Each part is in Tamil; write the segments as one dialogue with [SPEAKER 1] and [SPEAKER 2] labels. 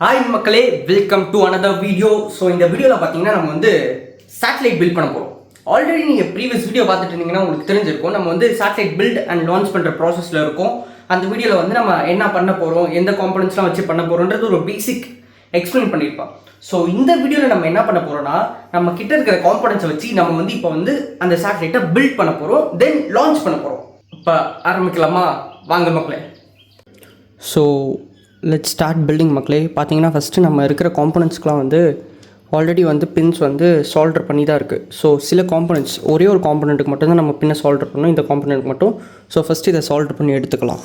[SPEAKER 1] ஹாய் மக்களே, welcome to another video. So இந்த வீடியோவில் பார்த்தீங்கன்னா நம்ம வந்து சேட்டலைட் பில்ட் பண்ண போகிறோம். ஆல்ரெடி நீங்கள் ப்ரீவியஸ் வீடியோ பார்த்துட்டு இருந்தீங்கன்னா உங்களுக்கு தெரிஞ்சிருக்கும். நம்ம வந்து சேட்டலைட் பில்ட் அண்ட் லான்ச் பண்ணுற ப்ராசஸில் இருக்கோம். அந்த வீடியோவில் வந்து நம்ம என்ன பண்ண போகிறோம், எந்த காம்பனன்ட்ஸ்லாம் வச்சு பண்ண போகிறோன்றது ஒரு பேசிக் எக்ஸ்பிளைன் பண்ணியிருப்போம். ஸோ இந்த வீடியோவில் நம்ம என்ன பண்ண போகிறோம்னா, நம்ம கிட்ட இருக்கிற காம்பனன்ட்ஸை வச்சு நம்ம வந்து இப்போ வந்து அந்த சேட்டலைட்டை பில்ட் பண்ண போகிறோம், தென் லான்ச் பண்ண போகிறோம். இப்போ ஆரம்பிக்கலாமா? வாங்க மக்களே. ஸோ லெட்ஸ் ஸ்டார்ட் பில்டிங் மக்களே. பார்த்தீங்கன்னா ஃபஸ்ட்டு நம்ம இருக்கிற காம்பனன்ட்ஸ்க்குலாம் வந்து ஆல்ரெடி வந்து பின்ஸ் வந்து சால்டர் பண்ணி தான் இருக்குது. ஸோ சில காம்பனன்ட்ஸ் ஒரே ஒரு காம்பனண்ட்டுக்கு மட்டும்தான் நம்ம பின்னை சால்டர் பண்ணணும், இந்த காம்பனண்ட்டுக்கு மட்டும். ஸோ ஃபஸ்ட்டு இதை சால்டர் பண்ணி எடுத்துக்கலாம்.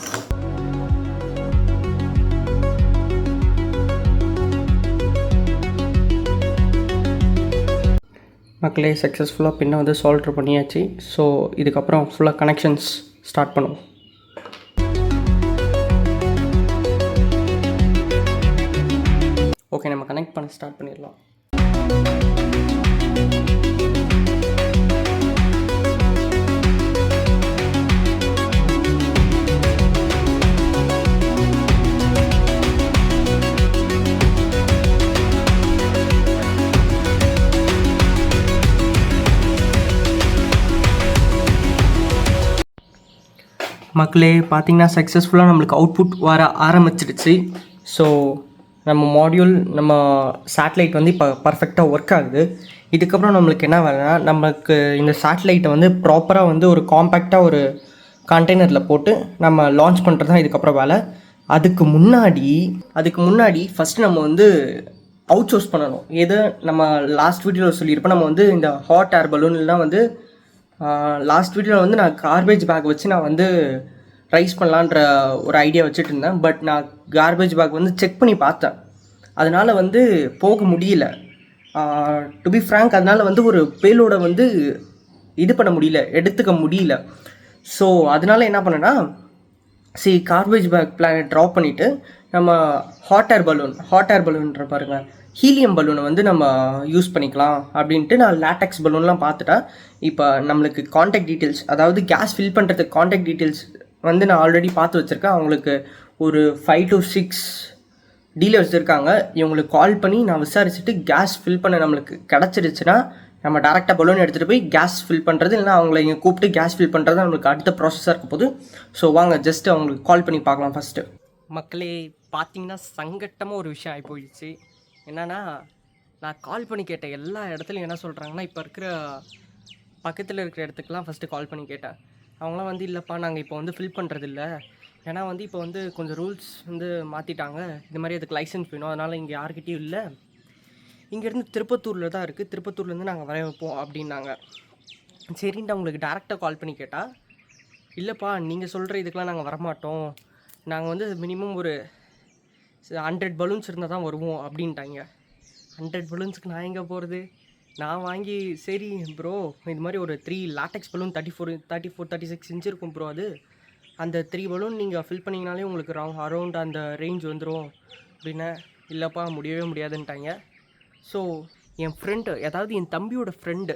[SPEAKER 1] மக்களே சக்ஸஸ்ஃபுல்லாக பின்னை வந்து சால்டர் பண்ணியாச்சு. ஸோ இதுக்கப்புறம் ஃபுல்லாக கனெக்ஷன்ஸ் ஸ்டார்ட் பண்ணுவோம். ஓகே, நம்ம கனெக்ட் பண்ண ஸ்டார்ட் பண்ணிடலாம். மக்களே பார்த்தீங்கன்னா சக்ஸஸ்ஃபுல்லாக நம்மளுக்கு அவுட்புட் வர ஆரம்பிச்சிடுச்சு. ஸோ நம்ம மாடியூல், நம்ம சேட்டலைட் வந்து இப்போ பர்ஃபெக்டாக ஒர்க் ஆகுது. இதுக்கப்புறம் நம்மளுக்கு என்ன வேலைன்னா, நமக்கு இந்த சேட்டலைட்டை வந்து ப்ராப்பராக வந்து ஒரு காம்பேக்டாக ஒரு கண்டெய்னரில் போட்டு நம்ம லான்ச் பண்ணுறது தான் இதுக்கப்புறம் வேலை. அதுக்கு முன்னாடி ஃபஸ்ட்டு நம்ம வந்து அவுட் சோர்ஸ் பண்ணணும். எது நம்ம லாஸ்ட் வீடியோவில் சொல்லியிருப்போம், நம்ம வந்து இந்த ஹாட் ஏர் பலூன்லாம் வந்து லாஸ்ட் வீடியோவில் வந்து நான் கார்பேஜ் பேக் வச்சு நான் வந்து ரைஸ் பண்ணலான்ற ஒரு ஐடியா வச்சுட்டு இருந்தேன். பட் நான் கார்பேஜ் பேக் வந்து செக் பண்ணி பார்த்தேன், அதனால் வந்து போக முடியல. டு பி ஃப்ராங்க், அதனால் வந்து ஒரு பேலோட வந்து இது பண்ண முடியல, எடுத்துக்க முடியல. ஸோ அதனால் என்ன பண்ணேன்னா, சரி கார்பேஜ் பேக் பிளானை ட்ராப் பண்ணிவிட்டு நம்ம ஹாட் ஏர் பலூன்ற பாருங்கள், ஹீலியம் பலூனை வந்து நம்ம யூஸ் பண்ணிக்கலாம் அப்படின்ட்டு நான் லேட்டக்ஸ் பலூன்லாம் பார்த்துட்டேன். இப்போ நம்மளுக்கு காண்டாக்ட் டீட்டெயில்ஸ், அதாவது கேஸ் ஃபில் பண்ணுறதுக்கு காண்டாக்ட் டீட்டெயில்ஸ் வந்து நான் ஆல்ரெடி பார்த்து வச்சுருக்கேன். அவங்களுக்கு ஒரு 5 to 6 டீலர்ஸ் இருக்காங்க. இவங்களுக்கு கால் பண்ணி நான் விசாரிச்சுட்டு கேஸ் ஃபில் பண்ண நம்மளுக்கு கிடச்சிருச்சுன்னா நம்ம டேரெக்டாக பலூன் எடுத்துகிட்டு போய் கேஸ் ஃபில் பண்ணுறது, இல்லைனா அவங்கள இங்கே கூப்பிட்டு கேஸ் ஃபில் பண்ணுறது நம்மளுக்கு அடுத்த ப்ராசஸாக இருக்க போகுது. ஸோ வாங்க ஜஸ்ட்டு அவங்களுக்கு கால் பண்ணி பார்க்கலாம் ஃபஸ்ட்டு. மக்களே பார்த்தீங்கன்னா சங்கட்டமாக ஒரு விஷயம் ஆகி போயிடுச்சு. என்னென்னா, நான் கால் பண்ணி கேட்டேன் எல்லா இடத்துலையும் என்ன சொல்கிறாங்கன்னா, இப்போ இருக்கிற பக்கத்தில் இருக்கிற இடத்துக்குலாம் ஃபஸ்ட்டு கால் பண்ணி கேட்டேன். அவங்களாம் வந்து இல்லைப்பா நாங்கள் இப்போ வந்து ஃபில் பண்ணுறதில்ல, ஏன்னா வந்து இப்போ வந்து கொஞ்சம் ரூல்ஸ் வந்து மாற்றிட்டாங்க, இந்த மாதிரி அதுக்கு லைசன்ஸ் வேணும், அதனால் இங்கே யார்கிட்டையும் இல்லை, இங்கேருந்து திருப்பத்தூரில் தான் இருக்குது, திருப்பத்தூர்லேருந்து நாங்கள் வர வைப்போம் அப்படின்னாங்க. சரின்ட்டு அவங்களுக்கு டேரெக்டாக கால் பண்ணி கேட்டால், இல்லைப்பா நீங்கள் சொல்கிற இதுக்கெலாம் நாங்கள் வரமாட்டோம், நாங்கள் வந்து மினிமம் ஒரு 100 பலூன்ஸ் இருந்தால் தான் வருவோம் அப்படின்ட்டாங்க. 100 பலூன்ஸுக்கு நான் எங்கே போகிறது? நான் வாங்கி சரி ப்ரோ, இது மாதிரி ஒரு 3 லேட்டக்ஸ் பலூன் 34-36 இன்ச் இருக்கும் ப்ரோ, அது அந்த 3 பலூன் நீங்கள் ஃபில் பண்ணிங்கனாலே உங்களுக்கு அரௌண்ட் அந்த ரேஞ்ச் வந்துடும் அப்படின்னா, இல்லைப்பா முடியவே முடியாதுன்ட்டாங்க. ஸோ என் ஃப்ரெண்டு, அதாவது என் தம்பியோட ஃப்ரெண்டு,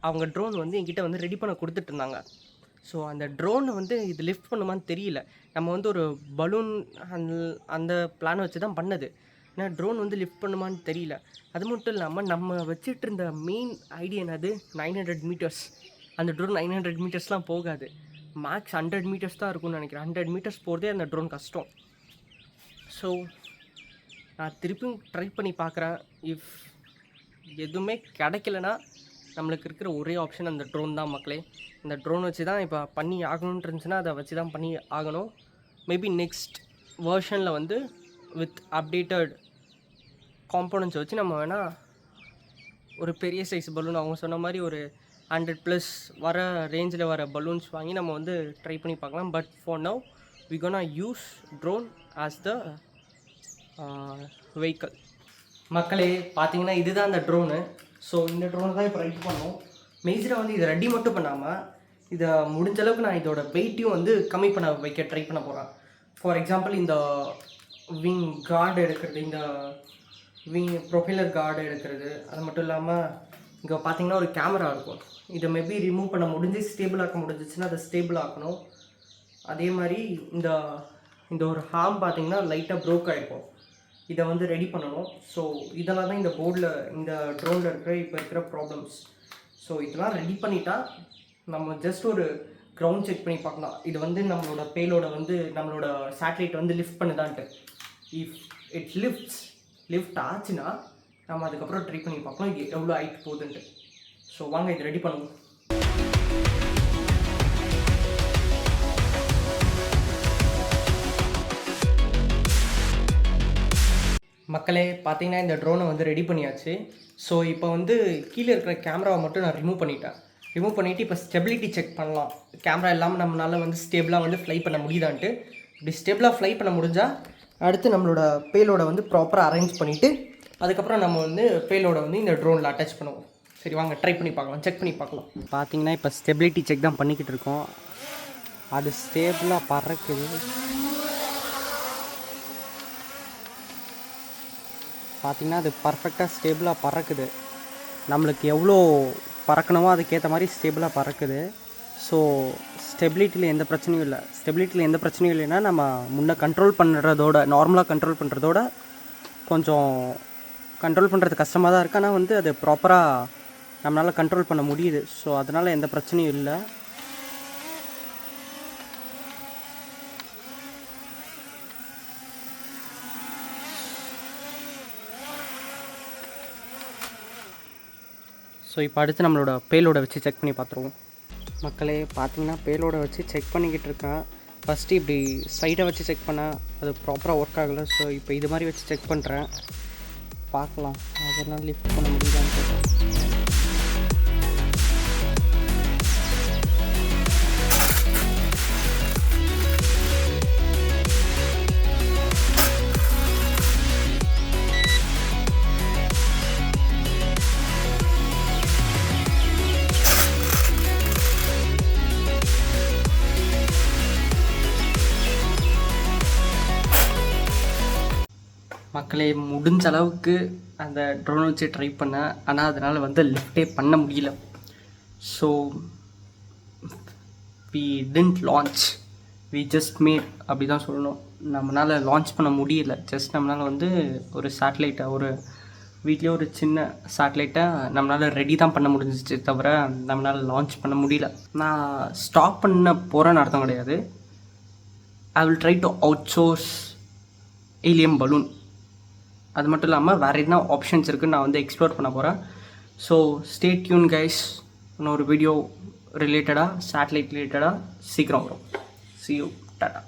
[SPEAKER 1] அவங்க ட்ரோன் வந்து என்கிட்ட வந்து ரெடி பண்ண கொடுத்துட்டு இருந்தாங்க. ஸோ அந்த ட்ரோனை வந்து இது லிஃப்ட் பண்ணுமான்னு தெரியல. நம்ம வந்து ஒரு பலூன் அந்த பிளானை வச்சு தான் பண்ணது. ஏன்னா ட்ரோன் வந்து லிஃப்ட் பண்ணுமான்னு தெரியல. அது மட்டும் இல்லாமல் நம்ம வச்சுட்டு இருந்த மெயின் ஐடியா என்னது, 900 மீட்டர்ஸ். அந்த ட்ரோன் 900 மீட்டர்ஸ்லாம் போகாது, மேக்ஸ் 100 மீட்டர்ஸ் தான் இருக்கும்னு நினைக்கிறேன். 100 மீட்டர்ஸ் போகிறதே அந்த ட்ரோன் கஷ்டம். ஸோ நான் திருப்பியும் ட்ரை பண்ணி பார்க்குறேன். இஃப் எதுவுமே கிடைக்கலனா நம்மளுக்கு இருக்கிற ஒரே ஆப்ஷன் அந்த ட்ரோன் தான் மக்களே. இந்த ட்ரோன் வச்சு தான் இப்போ பண்ணி ஆகணும்னு இருந்துச்சுன்னா அதை வச்சு தான் பண்ணி ஆகணும். மேபி நெக்ஸ்ட் வேர்ஷனில் வந்து வித் அப்டேட்டட் காம்போனன்ட்ஸ் வச்சு நம்ம வேணால் ஒரு பெரிய சைஸ் பலூன், அவங்க சொன்ன மாதிரி ஒரு 100+ வர ரேஞ்சில் வர பலூன்ஸ் வாங்கி நம்ம வந்து ட்ரை பண்ணி பார்க்கலாம். But for now we gonna use drone as the vehicle. மக்களே பார்த்தீங்கன்னா இதுதான் அந்த ட்ரோனு. ஸோ இந்த ட்ரோனை தான் இப்போ ரெடி பண்ணோம். மேஜராக வந்து இதை ரெடி மட்டும் பண்ணாமல் இதை முடிஞ்ச அளவுக்கு நான் இதோட வெயிட்டையும் வந்து கம்மி பண்ண வைக்க ட்ரை பண்ண போகிறேன். ஃபார் எக்ஸாம்பிள் இந்த விங் கார்டு எடுக்கிறது, இந்த விங் ப்ரொஃபைலர் கார்டு எடுக்கிறது, அது மட்டும் இல்லாமல் இங்கே பார்த்தீங்கன்னா ஒரு கேமரா இருக்கும். இதை மேபி ரிமூவ் பண்ண முடிஞ்சு ஸ்டேபிள் ஆக்க முடிஞ்சிச்சுன்னா அதை ஸ்டேபிள் ஆக்கணும். அதே மாதிரி இந்த ஒரு ஹார்ம் பார்த்தீங்கன்னா லைட்டாக ப்ரோக் ஆகிருக்கும். இதை வந்து ரெடி பண்ணணும். ஸோ இதெல்லாம் தான் இந்த போர்டில் இந்த ட்ரோனில் இப்போ இருக்கிற ப்ராப்ளம்ஸ். ஸோ இதெல்லாம் ரெடி பண்ணிட்டா நம்ம ஜஸ்ட் ஒரு கிரவுண்ட் செக் பண்ணி பார்க்கலாம். இது வந்து நம்மளோட பேலோட வந்து நம்மளோட சேட்டலைட் வந்து லிஃப்ட் பண்ணுதான்ட்டு. இஃப் இட் லிஃப்ட் ஆச்சுன்னா நம்ம அதுக்கப்புறம் ட்ரை பண்ணி பார்க்கலாம் இது எவ்வளோ ஹைட் போகுதுன்ட்டு. ஸோ வாங்க இது ரெடி பண்ணுவோம். மக்களே பார்த்தீங்கன்னா இந்த ட்ரோனை வந்து ரெடி பண்ணியாச்சு. ஸோ இப்போ வந்து கீழே இருக்கிற கேமராவை மட்டும் நான் ரிமூவ் பண்ணிவிட்டு இப்போ ஸ்டெபிலிட்டி செக் பண்ணலாம். கேமரா இல்லாமல் நம்மளால் வந்து ஸ்டேபிளாக வந்து ஃப்ளை பண்ண முடியுதான்ட்டு. இப்படி ஸ்டேபிளாக ஃப்ளை பண்ண முடிஞ்சால் அடுத்து நம்மளோட பேலோட வந்து ப்ராப்பராக அரேஞ்ச் பண்ணிவிட்டு அதுக்கப்புறம் நம்ம வந்து பேலோட வந்து இந்த ட்ரோனில் அட்டாச் பண்ணுவோம். சரி வாங்க ட்ரை பண்ணி பார்க்கலாம், செக் பண்ணி பார்க்கலாம். பார்த்தீங்கன்னா இப்போ ஸ்டெபிலிட்டி செக் தான் பண்ணிக்கிட்டு இருக்கோம். அது ஸ்டேபிளாக பறக்குது. பார்த்திங்கன்னா அது பர்ஃபெக்டாக ஸ்டேபிளாக பறக்குது. நம்மளுக்கு எவ்வளோ பறக்கணுமோ அதுக்கேற்ற மாதிரி ஸ்டேபிளாக பறக்குது. ஸோ ஸ்டெபிலிட்டியில் எந்த பிரச்சனையும் இல்லைன்னா நம்ம முன்னே கண்ட்ரோல் பண்ணுறதோட நார்மலாக கண்ட்ரோல் பண்ணுறதோட கொஞ்சம் கண்ட்ரோல் பண்ணுறது கஷ்டமாக தான் இருக்குது. ஆனால் வந்து அது ப்ராப்பராக நம்மளால் கண்ட்ரோல் பண்ண முடியுது. ஸோ அதனால் எந்த பிரச்சனையும் இல்லை. ஸோ இப்போ அடுத்து நம்மளோட பேலோட வச்சு செக் பண்ணி பார்த்துருவோம். மக்களே பார்த்தீங்கன்னா பேலோட வச்சு செக் பண்ணிக்கிட்டு இருக்கேன். ஃபஸ்ட்டு இப்படி சைடை வச்சு செக் பண்ணால் அது ப்ராப்பராக ஒர்க் ஆகலை. ஸோ இப்போ இது மாதிரி வச்சு செக் பண்ணுறேன், பார்க்கலாம் அதனால் லிஃப்ட் பண்ண முடியுதான்னு. மக்களே முடிஞ்ச அளவுக்கு அந்த ட்ரோன் வச்சு ட்ரை பண்ணேன், ஆனால் அதனால் வந்து லிஃப்டே பண்ண முடியல. So we didn't launch, we just made அப்படி தான் சொல்லணும். நம்மளால் லான்ச் பண்ண முடியல. ஜஸ்ட் நம்மளால் வந்து ஒரு சேட்டலைட்டை ஒரு வீட்லேயே ஒரு சின்ன சேட்டலைட்டை நம்மளால் ரெடி தான் பண்ண முடிஞ்சிச்சு, தவிர நம்மளால் லான்ச் பண்ண முடியல. நான் ஸ்டாப் பண்ண போகிறேன்னு அர்த்தம் கிடையாது. I will try to out source helium balloon. அது மட்டும் இல்லாமல் வேறு என்ன ஆப்ஷன்ஸ் இருக்குதுன்னு நான் வந்து எக்ஸ்ப்ளோர் பண்ண போகிறேன். So stay tune guys. இன்னொரு வீடியோ ரிலேட்டடாக சேட்டலைட் ரிலேட்டடாக சீக்கிரம் வரும். See you, tata.